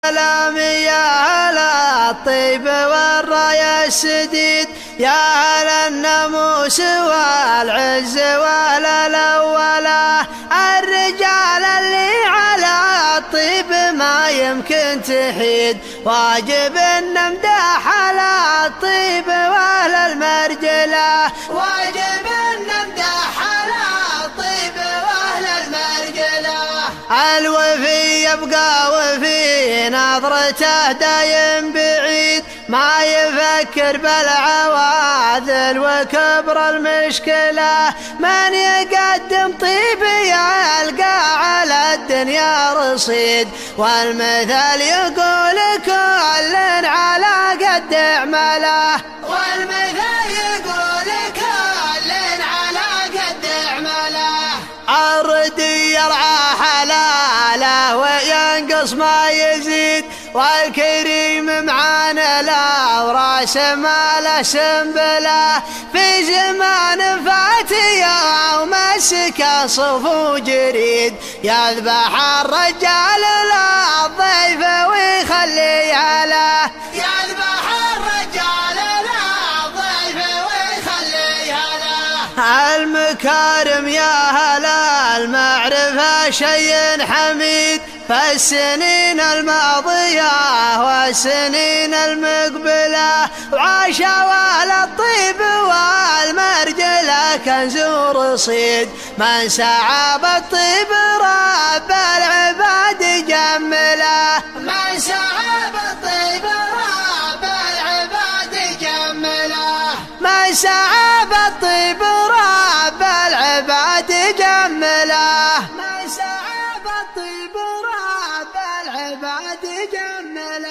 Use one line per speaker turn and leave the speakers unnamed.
سلام يا هلا الطيب والراية السديد، يا هلا الناموس والعز والأولى، الرجال اللي على الطيب ما يمكن تحيد، واجب نمدح على الطيب واهل المرجله، واجب نمدح على الطيب واهل المرجله. الوفي يبقى وفي نظرته دايم بعيد، ما يفكر بالعواذل وكبر المشكلة، من يقدم طيب يلقى على الدنيا رصيد، والمثل يقول كل على قد عمله، والمثل يقول كل على قد عمله. الردي يرعى حلاله وينقص ما يزيد، والكريم معانا له وراس ما له سنبله، في زمان فاتي ومسك صفو جريد، يذبح الرجال للضيف ويخليها له، يذبح الرجال للضيف ويخليها له. المكارم يا هلا المعرفة شيء حميد، فالسنين الماضية والسنين المقبلة، وعاشوا الطيب والمرجلة كنز ورصيد، من سعى بالطيب رب العباد جمله، من سعى بالطيب رب العباد جمله، من سعى بالطيب رب العباد جمله، من سعى بالطيب رب العباد جمله.